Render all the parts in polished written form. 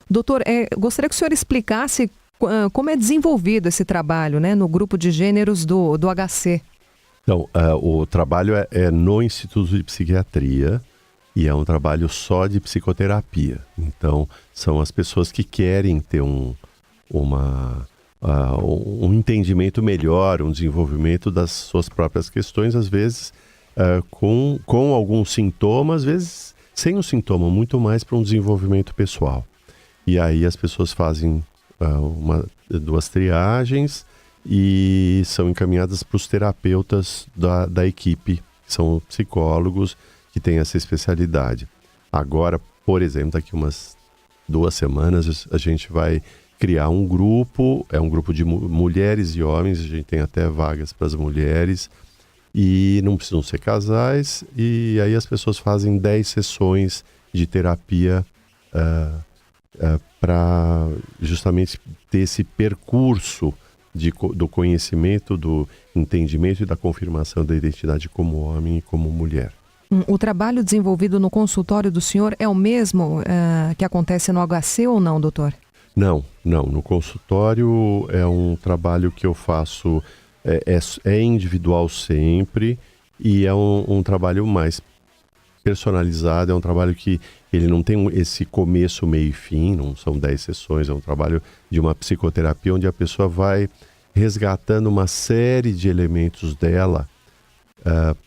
Doutor, gostaria que o senhor explicasse como é desenvolvido esse trabalho, né, no grupo de gêneros do HC. Então, o trabalho é no Instituto de Psiquiatria e é um trabalho só de psicoterapia. Então, são as pessoas que querem ter um entendimento melhor, um desenvolvimento das suas próprias questões, às vezes com alguns sintomas, às vezes sem um sintoma, muito mais para um desenvolvimento pessoal. E aí as pessoas fazem 2 triagens e são encaminhadas para os terapeutas da equipe, que são psicólogos que têm essa especialidade. Agora, por exemplo, daqui umas 2 semanas, a gente vai criar um grupo, é um grupo de mulheres e homens, a gente tem até vagas para as mulheres, e não precisam ser casais, e aí as pessoas fazem 10 sessões de terapia para justamente ter esse percurso do conhecimento, do entendimento e da confirmação da identidade como homem e como mulher. O trabalho desenvolvido no consultório do senhor é o mesmo que acontece no HC ou não, doutor? Não. No consultório é um trabalho que eu faço, é individual sempre, e é um trabalho mais personalizado, é um trabalho que ele não tem esse começo, meio e fim, não são 10 sessões, é um trabalho de uma psicoterapia onde a pessoa vai resgatando uma série de elementos dela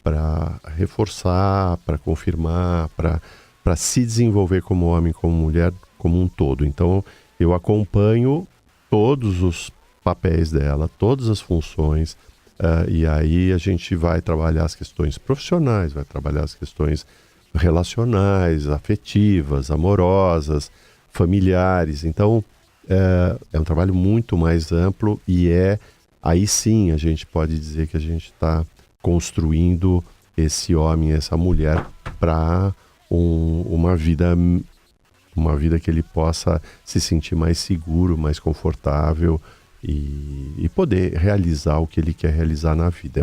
para reforçar, para confirmar, para se desenvolver como homem, como mulher, como um todo. Então, eu acompanho todos os papéis dela, todas as funções, e aí a gente vai trabalhar as questões profissionais, vai trabalhar as questões relacionais, afetivas, amorosas, familiares. Então, é um trabalho muito mais amplo e aí sim a gente pode dizer que a gente está construindo esse homem, essa mulher para uma vida que ele possa se sentir mais seguro, mais confortável e poder realizar o que ele quer realizar na vida.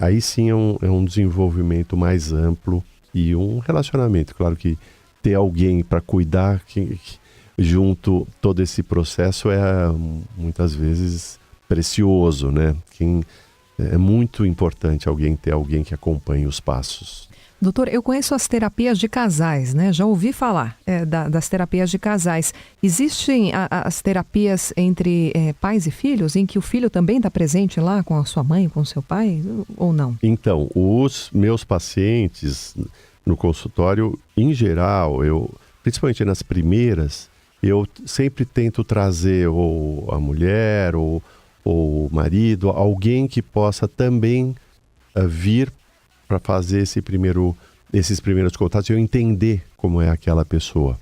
Aí sim é um desenvolvimento mais amplo e um relacionamento. Claro que ter alguém para cuidar junto todo esse processo é muitas vezes precioso, né? É muito importante ter alguém que acompanhe os passos. Doutor, eu conheço as terapias de casais, né? Já ouvi falar das terapias de casais. Existem as terapias entre pais e filhos, em que o filho também está presente lá com a sua mãe, com o seu pai, ou não? Então, os meus pacientes no consultório, em geral, principalmente nas primeiras, eu sempre tento trazer ou a mulher ou o marido, alguém que possa também vir para fazer esses primeiros contatos e eu entender como é aquela pessoa.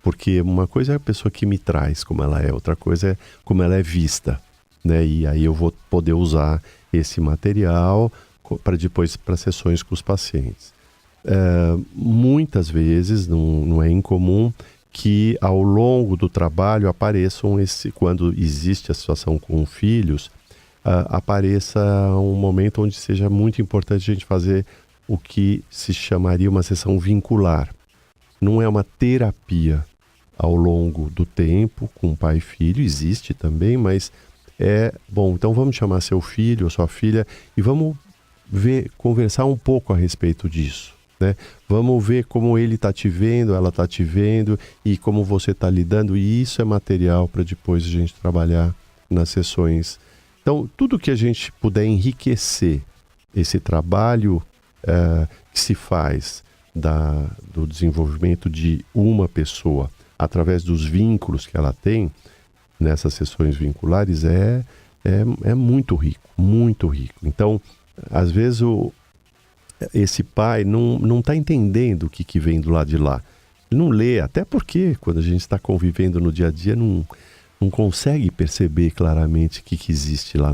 Porque uma coisa é a pessoa que me traz como ela é, outra coisa é como ela é vista, né? E aí eu vou poder usar esse material para depois para sessões com os pacientes. Muitas vezes, não é incomum que ao longo do trabalho apareçam quando existe a situação com filhos, apareça um momento onde seja muito importante a gente fazer o que se chamaria uma sessão vincular. Não é uma terapia ao longo do tempo com pai e filho, existe também, mas então vamos chamar seu filho ou sua filha e vamos conversar um pouco a respeito disso, né? Vamos ver como ele está te vendo, ela está te vendo e como você está lidando, e isso é material para depois a gente trabalhar nas sessões. Então, tudo que a gente puder enriquecer esse trabalho que se faz do desenvolvimento de uma pessoa através dos vínculos que ela tem nessas sessões vinculares é muito rico, muito rico. Então, às vezes esse pai não está entendendo o que vem do lado de lá. Ele não lê, até porque quando a gente está convivendo no dia a dia não consegue perceber claramente o que existe lá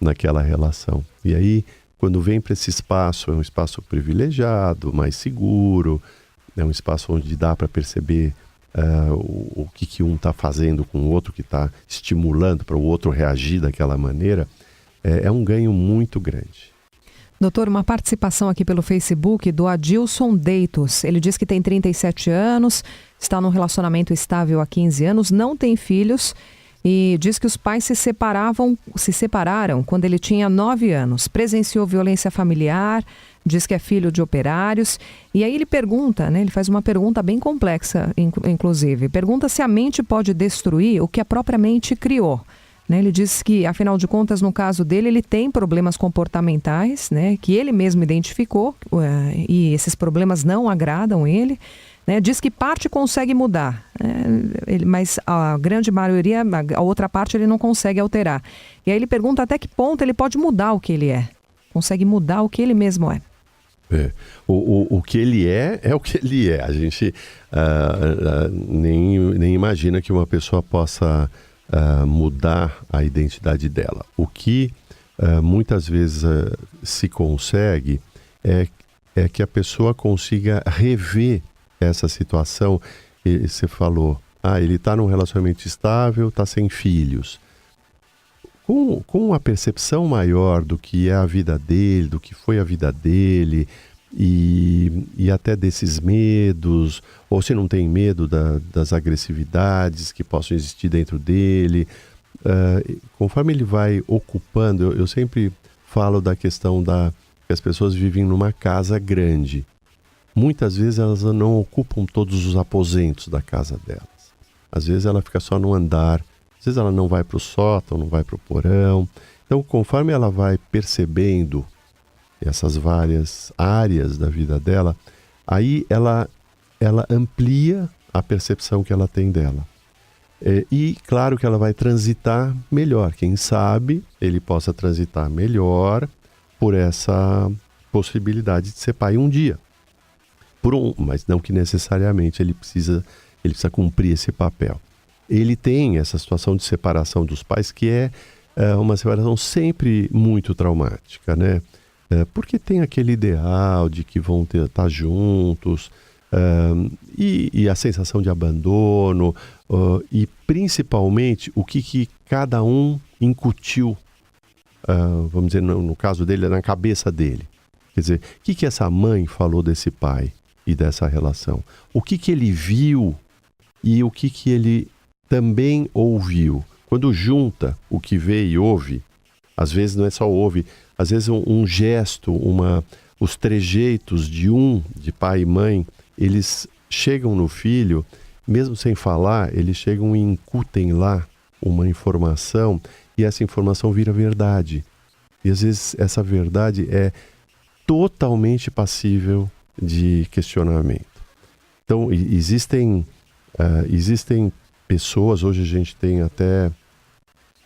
naquela relação. E aí, quando vem para esse espaço, é um espaço privilegiado, mais seguro, é um espaço onde dá para perceber o que um está fazendo com o outro, que está estimulando para o outro reagir daquela maneira, é um ganho muito grande. Doutor, uma participação aqui pelo Facebook do Adilson Deitos. Ele diz que tem 37 anos, está num relacionamento estável há 15 anos, não tem filhos e diz que os pais se separaram quando ele tinha 9 anos. Presenciou violência familiar, diz que é filho de operários. E aí ele pergunta, né? Ele faz uma pergunta bem complexa, inclusive. Pergunta se a mente pode destruir o que a própria mente criou. Né? Ele diz que, afinal de contas, no caso dele, ele tem problemas comportamentais, né? Que ele mesmo identificou, e esses problemas não agradam ele. Né? Diz que parte consegue mudar, mas a grande maioria, a outra parte, ele não consegue alterar. E aí ele pergunta até que ponto ele pode mudar o que ele é. Consegue mudar o que ele mesmo é. O que ele é o que ele é. A gente nem imagina que uma pessoa possa mudar a identidade dela. O que muitas vezes se consegue é que a pessoa consiga rever essa situação. E você falou, ele está num relacionamento estável, está sem filhos. Com uma percepção maior do que é a vida dele, do que foi a vida dele, e até desses medos, ou se não tem medo das agressividades que possam existir dentro dele, conforme ele vai ocupando, eu sempre falo da questão que as pessoas vivem numa casa grande. Muitas vezes elas não ocupam todos os aposentos da casa delas. Às vezes ela fica só no andar, às vezes ela não vai para o sótão, não vai para o porão. Então, conforme ela vai percebendo essas várias áreas da vida dela, aí ela amplia a percepção que ela tem dela. E claro que ela vai transitar melhor. Quem sabe ele possa transitar melhor por essa possibilidade de ser pai um dia. Mas não que necessariamente ele precisa cumprir esse papel. Ele tem essa situação de separação dos pais que é uma separação sempre muito traumática, né? Porque tem aquele ideal de que vão estar juntos, e a sensação de abandono, e principalmente o que cada um incutiu, vamos dizer, no caso dele, na cabeça dele. Quer dizer, o que essa mãe falou desse pai e dessa relação? O que ele viu e o que ele também ouviu? Quando junta o que vê e ouve, às vezes não é só ouve, às vezes um gesto, os trejeitos de pai e mãe, eles chegam no filho, mesmo sem falar, eles chegam e incutem lá uma informação, e essa informação vira verdade. E às vezes essa verdade é totalmente passível de questionamento. Então, existem pessoas, hoje a gente tem até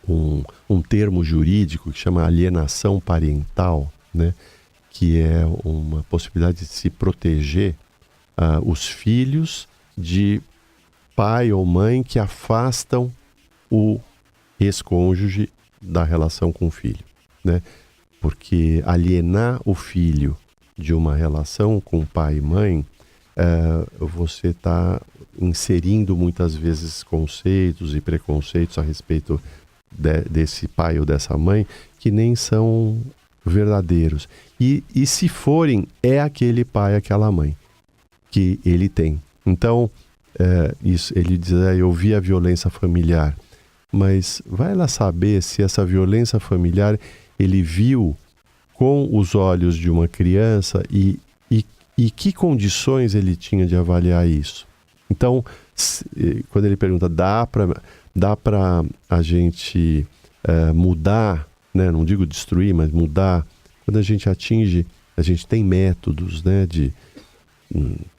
um termo jurídico que chama alienação parental, né? Que é uma possibilidade de se proteger os filhos de pai ou mãe que afastam o ex-cônjuge da relação com o filho, né? Porque alienar o filho de uma relação com pai e mãe, você está inserindo muitas vezes conceitos e preconceitos a respeito desse pai ou dessa mãe que nem são verdadeiros. E se forem, é aquele pai, aquela mãe que ele tem. Então, isso, ele diz, eu vi a violência familiar. Mas vai lá saber se essa violência familiar ele viu com os olhos de uma criança e que condições ele tinha de avaliar isso. Então, quando ele pergunta, dá para a gente mudar, né? Não digo destruir, mas mudar. Quando a gente tem métodos, né,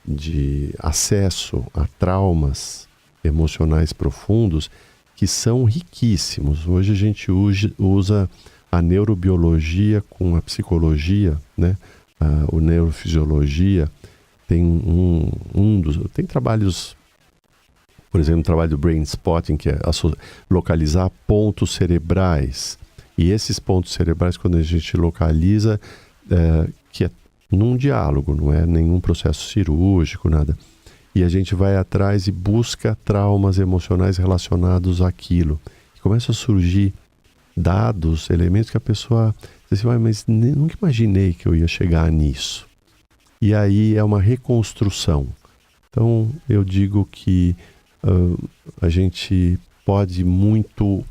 de acesso a traumas emocionais profundos que são riquíssimos. Hoje a gente usa a neurobiologia com a psicologia, né? A neurofisiologia. Tem trabalhos, por exemplo, o trabalho do Brain Spotting, que é localizar pontos cerebrais. E esses pontos cerebrais, quando a gente localiza, que é num diálogo, não é nenhum processo cirúrgico, nada. E a gente vai atrás e busca traumas emocionais relacionados àquilo. E começam a surgir dados, elementos que a pessoa diz assim, mas nunca imaginei que eu ia chegar nisso. E aí é uma reconstrução. Então, eu digo que a gente pode muito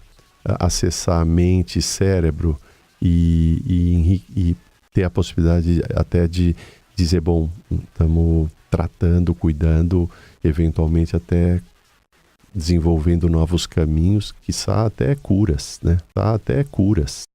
acessar a mente e cérebro e ter a possibilidade até de dizer, bom, estamos tratando, cuidando, eventualmente até desenvolvendo novos caminhos, quiçá até curas, né? Até curas.